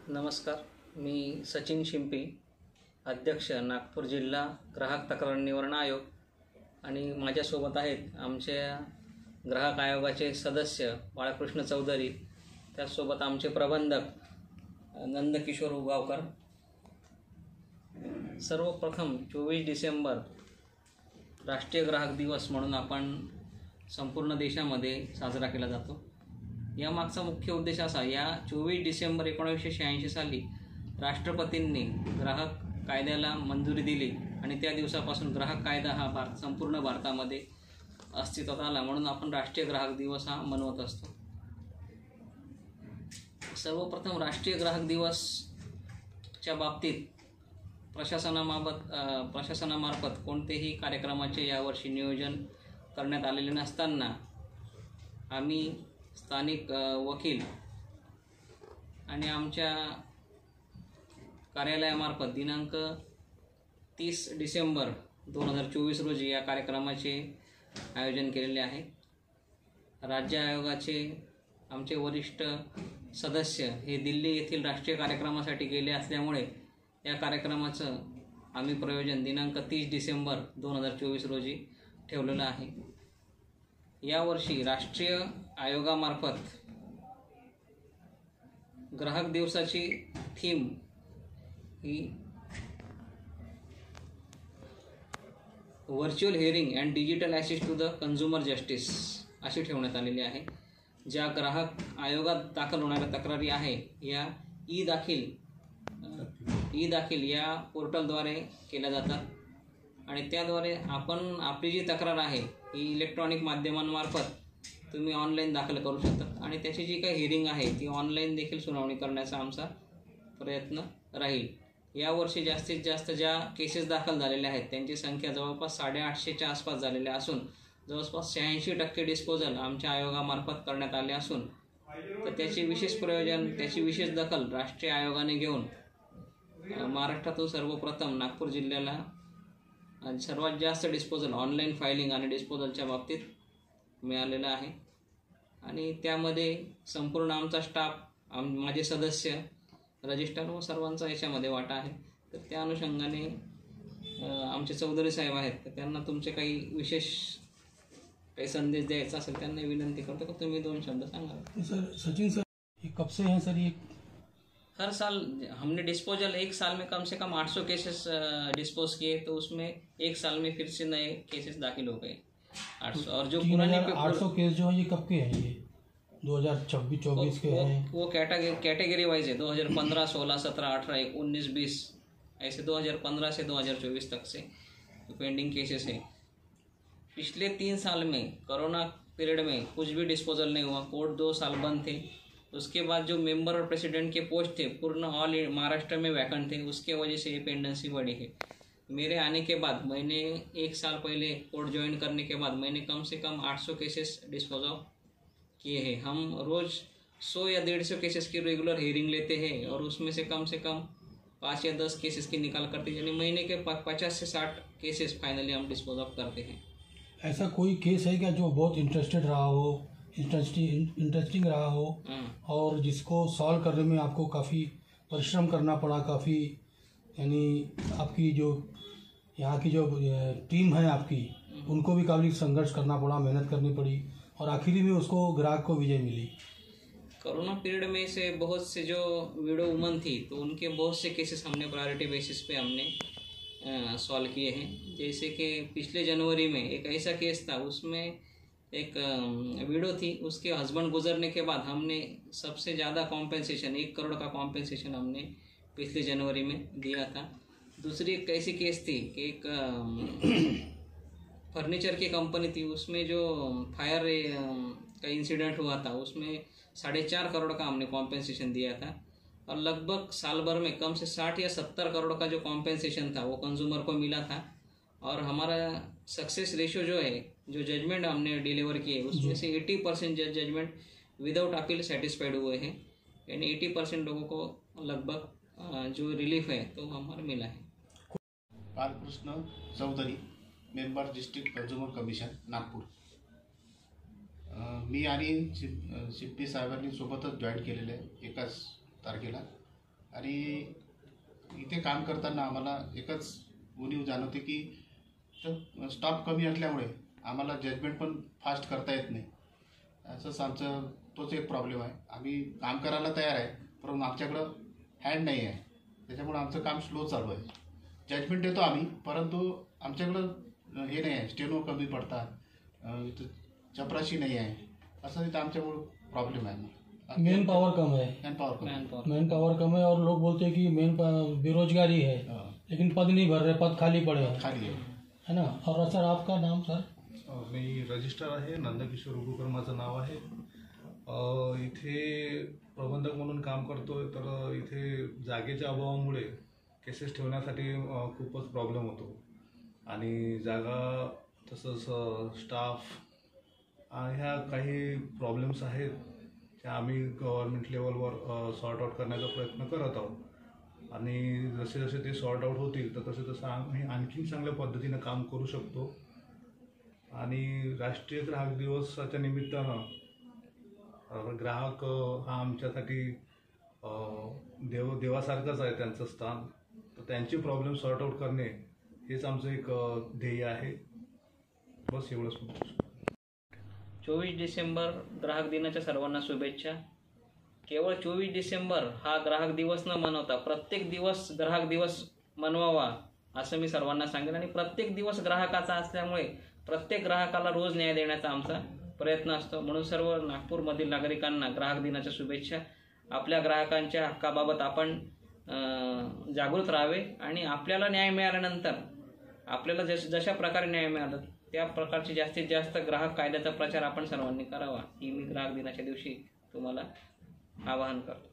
नमस्कार, मी सचिन शिंपी, अध्यक्ष नागपूर जिल्हा ग्राहक तक्रार निवारण आयोग आणि माझ्यासोबत आहेत आमच्या ग्राहक आयोगाचे सदस्य बाळकृष्ण चौधरी, त्यासोबत आमचे प्रबंधक नंदकिशोर उगावकर। सर्वप्रथम 24 डिसेंबर राष्ट्रीय ग्राहक दिवस म्हणून आपण संपूर्ण देशामध्ये साजरा केला जातो। यामागचा मुख्य उद्देश असा, या 24 डिसेंबर 1986 साली राष्ट्रपतींनी ग्राहक कायद्याला मंजुरी दिली आणि त्या दिवसापासून ग्राहक कायदा हा संपूर्ण भारतामध्ये अस्तित्वात आला, म्हणून आपण राष्ट्रीय ग्राहक दिवस हा मनवत असतो। सर्वप्रथम राष्ट्रीय ग्राहक दिवसच्या बाबतीत प्रशासनामार्फत कोणतेही कार्यक्रमाचे यावर्षी नियोजन करण्यात आलेले नसताना आम्ही स्थानिक वकील आणि आमच्या कार्यालयामार्फत दिनांक 30 डिसेंबर 2024 रोजी या कार्यक्रमाचे आयोजन केलेले आहे। राज्य आयोगाचे आमचे वरिष्ठ सदस्य हे दिल्ली येथील राष्ट्रीय कार्यक्रमासाठी गेले असल्यामुळे या कार्यक्रमाचं आम्ही प्रयोजन दिनांक 30 डिसेंबर 2024 रोजी ठेवलेलं आहे। यावर्षी राष्ट्रीय आयोगामार्फत ग्राहक दिवसाची थीम ही virtual hearing and digital assist to the consumer justice अशी ठेवण्यात आलेली आहे। ज्या ग्राहक आयोगात दाखल होणाऱ्या तक्रारी आहे या ई दाखील या पोर्टलद्वारे केल्या जातात आणि त्याद्वारे आपण आपली जी तक्रार आहे ही इलेक्ट्रॉनिक माध्यमांमार्फत तुम्ही ऑनलाईन दाखल करू शकता आणि त्याची जी काही हिअरिंग आहे ती ऑनलाईन देखील सुनावणी करण्याचा आमचा प्रयत्न राहील। यावर्षी जास्तीत जास्त ज्या केसेस दाखल झालेल्या आहेत त्यांची संख्या जवळपास 850च्या आसपास झालेल्या असून जवळपास 86% डिस्पोजल आमच्या आयोगामार्फत करण्यात आले असून तर त्याचे विशेष प्रयोजन, त्याची विशेष दखल राष्ट्रीय आयोगाने घेऊन महाराष्ट्रातून सर्वप्रथम नागपूर जिल्ह्याला सर्वात जास्त डिस्पोजल ऑनलाईन फायलिंग आणि डिस्पोजलच्या बाबतीत मिळालेला आहे आणि त्यामध्ये संपूर्ण आमचा स्टाफ, माझे सदस्य, रजिस्ट्रार व सर्वांचा याच्यामध्ये वाटा आहे। तर त्या अनुषंगाने आमचे चौधरी साहेब आहेत, तर त्यांना तुमचे काही विशेष काही संदेश द्यायचा असेल त्यांना विनंती करतो की तुम्ही 2 शब्द सांगा। सर सचिन सर, ये कब से हैं सर? ये हर साल हमने डिस्पोजल एक साल में कम से कम 800 केसेस डिस्पोज किए, तो उसमें एक साल में फिर से नए केसेस दाखिल हो गए 800। और जो पुराने 800 केस जो है ये कब के हैं? ये 2024 के हैं? वो कैटेगरी वाइज है, 2015, 16, 17, 18, 19, 20 ऐसे 2015 से 2024 तक से पेंडिंग केसेस हैं। पिछले 3 साल में कोरोना पीरियड में कुछ भी डिस्पोजल नहीं हुआ, कोर्ट 2 साल बंद थे। उसके बाद जो मेंबर और प्रेसिडेंट के पोस्ट थे पूर्ण ऑल महाराष्ट्र में वैकेंट थे, उसके वजह से ये पेंडेंसी बढ़ी है। मेरे आने के बाद मैंने 1 साल पहले कोर्ट ज्वाइन करने के बाद मैंने कम से कम 800 केसेस डिस्पोज ऑफ किए हैं। हम रोज़ 100 या 150 केसेस की रेगुलर हियरिंग लेते हैं और उसमें से कम 5 या 10 केसेस की निकाल करते हैं, यानी महीने के 50 से 60 केसेस फाइनली हम डिस्पोज ऑफ करते हैं। ऐसा कोई केस है क्या जो बहुत इंटरेस्टिंग रहा हो और जिसको सॉल्व करने में आपको काफ़ी परिश्रम करना पड़ा, काफ़ी यानी आपकी जो यहाँ की जो टीम है आपकी उनको भी काफ़ी संघर्ष करना पड़ा, मेहनत करनी पड़ी और आखिरी में उसको ग्राहक को विजय मिली? कोरोना पीरियड में से बहुत से जो विडो वुमन थी तो उनके बहुत से केसेस हमने प्रायोरिटी बेसिस पे हमने सॉल्व किए हैं। जैसे कि पिछले जनवरी में एक ऐसा केस था, उसमें एक विडो थी, उसके हस्बैंड गुजरने के बाद हमने सबसे ज़्यादा कॉम्पेंसेशन 1 करोड़ का कॉम्पेंसेशन हमने पिछले जनवरी में दिया था। दूसरी एक ऐसी केस थी कि एक फर्नीचर की कंपनी थी, उसमें जो फायर का इंसिडेंट हुआ था उसमें 4.5 करोड़ का हमने कॉम्पेंसेशन दिया था और लगभग साल भर में कम से 60 या 70 करोड़ का जो कॉम्पेंसेशन था वो कंज्यूमर को मिला था। और हमारा सक्सेस रेशियो जो है, जो जजमेंट हमने डिलीवर किए उसमें से 80% जजमेंट विदाउट अपील सेटिस्फाइड हुए हैं, यानी 80% लोगों को लगभग जो रिलीफ है तो हमारा मिला है। Balkrishna Chaudhari, member district consumer commission Nagpur. मी आणि शिप्पी साहेबांनी सोबतच जॉईन केलेले 1 तारखेला आणि इथे काम करताना आम्हाला एकच उणीव जाणवते की स्टाफ कमी असल्यामुळे आम्हाला जजमेंट पण फास्ट करता येत नाही. असंच आमचं तोच एक प्रॉब्लेम आहे. आम्ही काम करायला तयार आहे, परंतु आमच्याकडं हँड नाही आहे. त्याच्यामुळे आमचं काम स्लो चालू आहे. जजमेंट देतो आम्ही, परंतु आमच्याकडं हे नाही आहे, स्टेनो कमी पडतात, इथं चपराशी नाही आहे. असं इथं आमच्यामुळं प्रॉब्लेम आहे. मेन पावर कम है, मैन पावर कम है और लोग बोलते हैं कि बेरोजगारी है, लेकिन पद नहीं भर रहे, पद खाली पड़े हैं, खाली है ना. और सर आपका नाम सर? मी रजिस्टर आहे, नंदकिशोर उगुकर माझं नाव आहे. इथे प्रबंधक म्हणून काम करतोय. तर इथे जागेच्या अभावामुळे केसेस ठेवण्यासाठी खूपच प्रॉब्लेम होतो आणि जागा तसंच स्टाफ ह्या काही प्रॉब्लेम्स आहेत त्या आम्ही गव्हर्नमेंट लेवलवर सॉर्ट आऊट करण्याचा प्रयत्न करत आहोत आणि जसे जसे ते सॉर्ट आऊट होतील तर तसं आम्ही आणखीन चांगल्या पद्धतीनं काम करू शकतो. आणि राष्ट्रीय ग्राहक दिवसाच्या निमित्तानं ग्राहक हा आमच्यासाठी देवासारखंच आहे त्यांचं स्थान. तर त्यांची प्रॉब्लेम सॉर्ट आऊट करणे हेच आमचं एक ध्येय आहे. बस एवढंच. 24 डिसेंबर ग्राहक दिनाच्या सर्वांना शुभेच्छा. केवळ 24 डिसेंबर हा ग्राहक दिवस न मनवता प्रत्येक दिवस ग्राहक दिवस मनवावा असं मी सर्वांना सांगेन. आणि प्रत्येक दिवस ग्राहकाचा असल्यामुळे प्रत्येक ग्राहकाला रोज न्याय देण्याचा आमचा प्रयत्न असतो. म्हणून सर्व नागपूरमधील नागरिकांना ग्राहक दिनाच्या शुभेच्छा. आपल्या ग्राहकांच्या हक्काबाबत आपण जागृत राहावे आणि आपल्याला न्याय मिळाल्यानंतर आपल्याला जशा प्रकारे न्याय मिळाला त्या प्रकारचे जास्तीत जास्त ग्राहक कायद्याचा प्रचार आपण सर्वांनी करावा ही मी ग्राहक दिनाच्या दिवशी तुम्हाला आवाहन करतो.